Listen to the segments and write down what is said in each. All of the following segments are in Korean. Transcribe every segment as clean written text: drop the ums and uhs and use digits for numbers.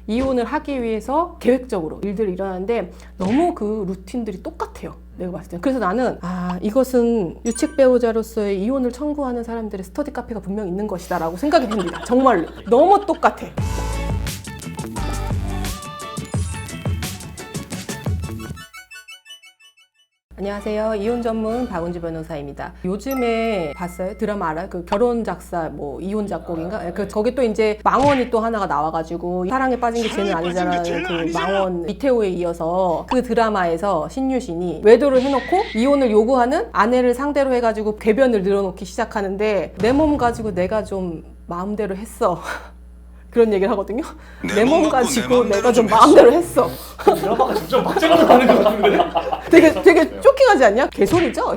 이혼을 하기 위해서 계획적으로 일들이 일어나는데 너무 그 루틴들이 똑같아요. 내가 봤을 때. 그래서 나는 이것은 유책 배우자로서의 이혼을 청구하는 사람들의 스터디 카페가 분명 있는 것이다 라고 생각이 됩니다. 정말로 너무 똑같아. 안녕하세요. 이혼 전문 박은주 변호사입니다. 요즘에 봤어요? 드라마 알아요? 그 결혼 작사 뭐 이혼 작곡인가? 거기 또 이제 망원이 또 하나가 나와가지고 사랑에 빠진 게 죄는 아니잖아. 그 망원 이태호에 이어서 그 드라마에서 신유신이 외도를 해놓고 이혼을 요구하는 아내를 상대로 해가지고 궤변을 늘어놓기 시작하는데 내 몸 가지고 내가 좀 마음대로 했어. 그런 얘기를 하거든요. 내 몸 가지고 내가 좀 마음대로 했어. 드라마가 점점 막장으로 가는 것 같은데? 되게 쇼킹하지 않냐? 개소리죠?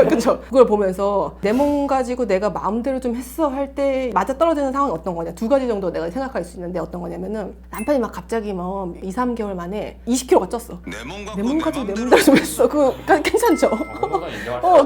그쵸? 그걸 보면서 내 몸 가지고 내가 마음대로 좀 했어 할 때 맞아 떨어지는 상황이 어떤 거냐? 두 가지 정도 내가 생각할 수 있는데 어떤 거냐면은 남편이 막 갑자기 뭐 2, 3개월 만에 20kg가 쪘어. 내 몸 가지고 내 맘대로 좀 했어. 그거 괜찮죠?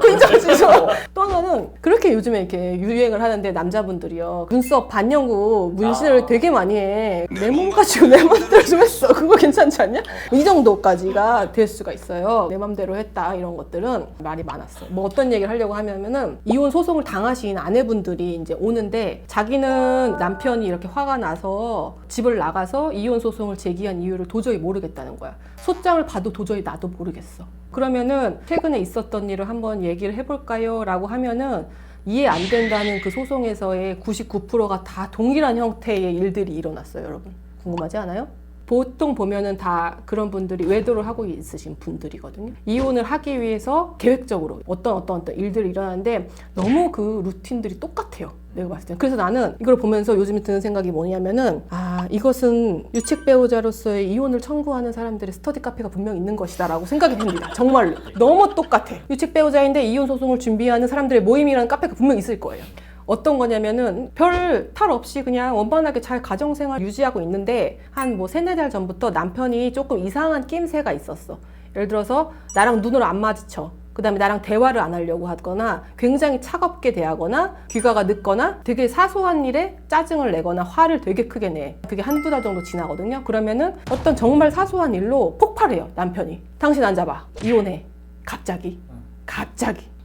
그 인정하시죠? 또 하나는 그렇게 요즘에 이렇게 유행을 하는데 남자분들이요. 눈썹 반영구 문신을 되게 많이 해. 내 몸 가지고 내 맘대로 좀 했어. 그거 괜찮지 않냐? 이 정도까지가 될 수가 있어요. 내 맘대로 했다 이런 것들은 말이 많았어. 뭐 어떤 얘기를 하려고 하면은 이혼 소송을 당하신 아내분들이 이제 오는데 자기는 남편이 이렇게 화가 나서 집을 나가서 이혼 소송을 제기한 이유를 도저히 모르겠다는 거야. 소장을 봐도 도저히 나도 모르겠어. 그러면은 최근에 있었던 일을 한번 얘기를 해볼까요? 라고 하면은 이해 안 된다는 그 소송에서의 99%가 다 동일한 형태의 일들이 일어났어요, 여러분. 궁금하지 않아요? 보통 보면은 다 그런 분들이 외도를 하고 있으신 분들이거든요. 이혼을 하기 위해서 계획적으로 어떤 일들이 일어나는데 너무 그 루틴들이 똑같아요. 내가 봤을 때. 그래서 나는 이걸 보면서 요즘에 드는 생각이 뭐냐면은 이것은 유책 배우자로서의 이혼을 청구하는 사람들의 스터디 카페가 분명 있는 것이다 라고 생각이 됩니다. 정말로. 너무 똑같아. 유책 배우자인데 이혼 소송을 준비하는 사람들의 모임이라는 카페가 분명 있을 거예요. 어떤 거냐면은 별 탈 없이 그냥 원만하게 잘 가정생활 유지하고 있는데 한 뭐 3-4달 전부터 남편이 조금 이상한 낌새가 있었어. 예를 들어서 나랑 눈을 안 마주쳐. 그 다음에 나랑 대화를 안 하려고 하거나 굉장히 차갑게 대하거나 귀가가 늦거나 되게 사소한 일에 짜증을 내거나 화를 되게 크게 내. 그게 한두 달 정도 지나거든요. 그러면은 어떤 정말 사소한 일로 폭발해요, 남편이. 당신 앉아봐. 이혼해. 갑자기.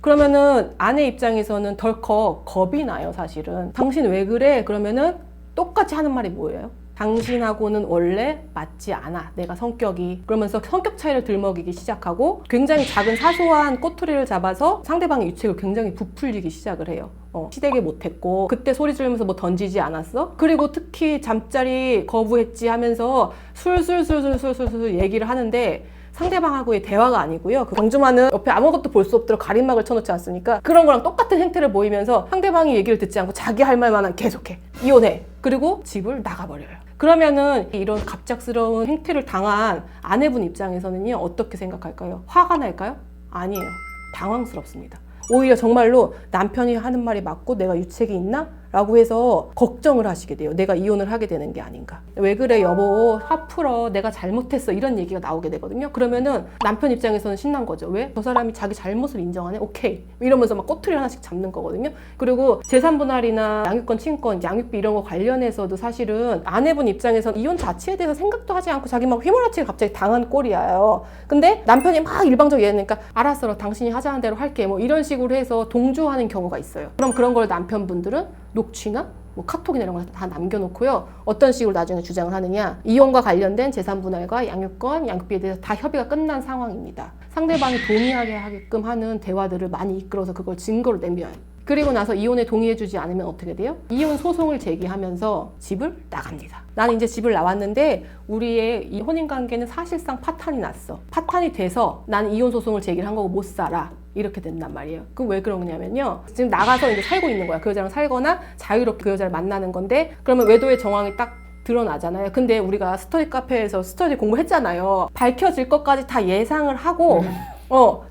그러면은 아내 입장에서는 덜컥 겁이 나요, 사실은. 당신 왜 그래? 그러면은 똑같이 하는 말이 뭐예요? 당신하고는 원래 맞지 않아, 내가 성격이. 그러면서 성격 차이를 들먹이기 시작하고 굉장히 작은 사소한 꼬투리를 잡아서 상대방의 유책을 굉장히 부풀리기 시작을 해요. 시댁에 못했고 그때 소리 지르면서 뭐 던지지 않았어? 그리고 특히 잠자리 거부했지 하면서 술술 얘기를 하는데 상대방하고의 대화가 아니고요. 그 경주마는 옆에 아무것도 볼 수 없도록 가림막을 쳐놓지 않습니까? 그런 거랑 똑같은 행태를 보이면서 상대방이 얘기를 듣지 않고 자기 할 말만 계속해. 이혼해. 그리고 집을 나가버려요. 그러면은 이런 갑작스러운 행태를 당한 아내분 입장에서는요, 어떻게 생각할까요? 화가 날까요? 아니에요. 당황스럽습니다. 오히려 정말로 남편이 하는 말이 맞고 내가 유책이 있나? 라고 해서 걱정을 하시게 돼요. 내가 이혼을 하게 되는 게 아닌가. 왜 그래 여보, 화 풀어, 내가 잘못했어, 이런 얘기가 나오게 되거든요. 그러면은 남편 입장에서는 신난 거죠. 왜? 저 사람이 자기 잘못을 인정하네? 오케이. 이러면서 막 꼬투리 하나씩 잡는 거거든요. 그리고 재산 분할이나 양육권, 친권, 양육비 이런 거 관련해서도 사실은 아내분 입장에서는 이혼 자체에 대해서 생각도 하지 않고 자기 막 휘몰아치게 갑자기 당한 꼴이에요. 근데 남편이 막 일방적으로 얘기하니까 알았어, 당신이 하자는 대로 할게, 뭐 이런 식으로 해서 동조하는 경우가 있어요. 그럼 그런 걸 남편분들은 녹취나 뭐 카톡이나 이런 거 다 남겨놓고요. 어떤 식으로 나중에 주장을 하느냐. 이혼과 관련된 재산분할과 양육권, 양육비에 대해서 다 협의가 끝난 상황입니다. 상대방이 동의하게 하게끔 하는 대화들을 많이 이끌어서 그걸 증거로 내밀어요. 그리고 나서 이혼에 동의해주지 않으면 어떻게 돼요? 이혼 소송을 제기하면서 집을 나갑니다. 나는 이제 집을 나왔는데 우리의 이 혼인관계는 사실상 파탄이 났어. 파탄이 돼서 나는 이혼 소송을 제기를 한 거고 못 살아. 이렇게 된단 말이에요. 그럼 왜 그러냐면요, 지금 나가서 이제 살고 있는 거야. 그 여자랑 살거나 자유롭게 그 여자를 만나는 건데, 그러면 외도의 정황이 딱 드러나잖아요. 근데 우리가 스터디 카페에서 스터디 공부했잖아요. 밝혀질 것까지 다 예상을 하고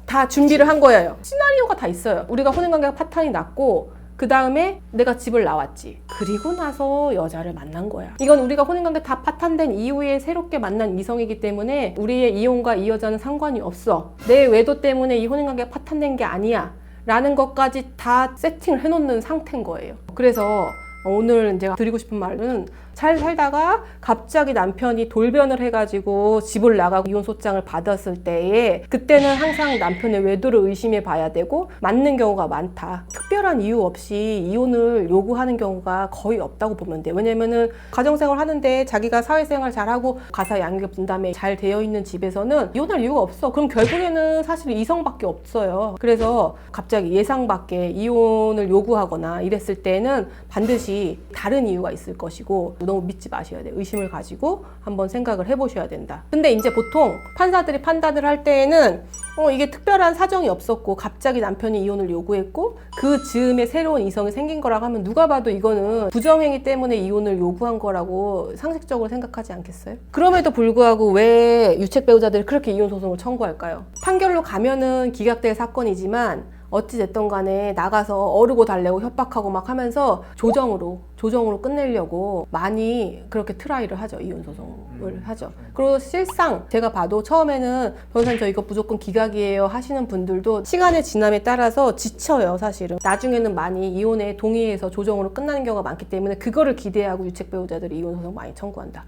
다 준비를 한 거예요. 시나리오가 다 있어요. 우리가 혼인관계가 파탄이 났고 그 다음에 내가 집을 나왔지. 그리고 나서 여자를 만난 거야. 이건 우리가 혼인관계 다 파탄된 이후에 새롭게 만난 이성이기 때문에 우리의 이혼과 이 여자는 상관이 없어. 내 외도 때문에 이 혼인관계가 파탄된 게 아니야 라는 것까지 다 세팅을 해놓는 상태인 거예요. 그래서 오늘 제가 드리고 싶은 말은 잘 살다가 갑자기 남편이 돌변을 해가지고 집을 나가고 이혼 소장을 받았을 때에 그때는 항상 남편의 외도를 의심해 봐야 되고 맞는 경우가 많다. 특별한 이유 없이 이혼을 요구하는 경우가 거의 없다고 보면 돼요. 왜냐면은 가정생활 하는데 자기가 사회생활 잘하고 가사 양육 분담에 잘 되어 있는 집에서는 이혼할 이유가 없어. 그럼 결국에는 사실 이성밖에 없어요. 그래서 갑자기 예상 밖에 이혼을 요구하거나 이랬을 때는 반드시 다른 이유가 있을 것이고 너무 믿지 마셔야 돼요. 의심을 가지고 한번 생각을 해보셔야 된다. 근데 이제 보통 판사들이 판단을 할 때에는 이게 특별한 사정이 없었고 갑자기 남편이 이혼을 요구했고 그 즈음에 새로운 이성이 생긴 거라고 하면 누가 봐도 이거는 부정행위 때문에 이혼을 요구한 거라고 상식적으로 생각하지 않겠어요? 그럼에도 불구하고 왜 유책 배우자들이 그렇게 이혼 소송을 청구할까요? 판결로 가면은 기각될 사건이지만 어찌됐든 간에 나가서 어르고 달래고 협박하고 막 하면서 조정으로 끝내려고 많이 그렇게 트라이를 하죠. 이혼 소송을 하죠. 그리고 실상 제가 봐도 처음에는 변호사님 저 이거 무조건 기각이에요 하시는 분들도 시간의 지남에 따라서 지쳐요. 사실은 나중에는 많이 이혼에 동의해서 조정으로 끝나는 경우가 많기 때문에 그거를 기대하고 유책 배우자들이 이혼 소송 많이 청구한다.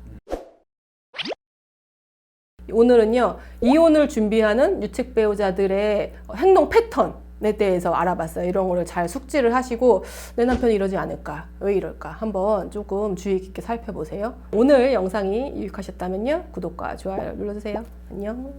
오늘은요, 이혼을 준비하는 유책 배우자들의 행동 패턴에 대해서 알아봤어요. 이런 거를 잘 숙지를 하시고 내 남편이 이러지 않을까, 왜 이럴까 한번 조금 주의 깊게 살펴보세요. 오늘 영상이 유익하셨다면요, 구독과 좋아요 눌러주세요. 안녕.